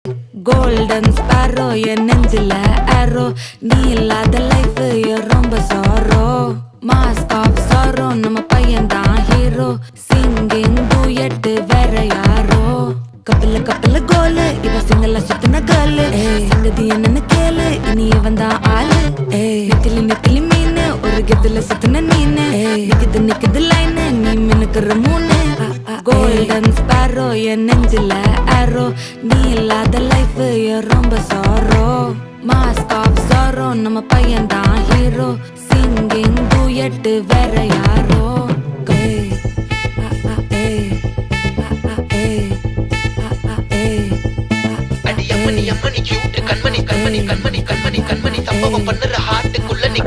Golden sparrow என் நெஞ்சில arrow நீ இல்லாத லைஃப் ரொம்ப sorrow mask of sorrow நம்ம பையன்தான் ஹீரோ singing duet வேற யாரோ கப்பல கோலு இவ சிங்கல சுத்தின கேளு சங்கதி என்னன்னு கேளு இனி இவன் தான் ஆளு நெத்திலி மீனு ஒரு கெத்துல சுத்தின நீனு நிக்குது லைனு நீ மினுக்குற மூணு Golden sparrow என் நெஞ்சில arrow நீ இல்லாத லைஃப் ரொம்ப sorrow mask of sorrow நம்ம பையன்தான் ஹீரோ singing duet வேற யாரோ அம்மணி கியூட் கண்மணி சம்பவம் பண்ணுற ஹார்ட்டுக்குள்ள நீ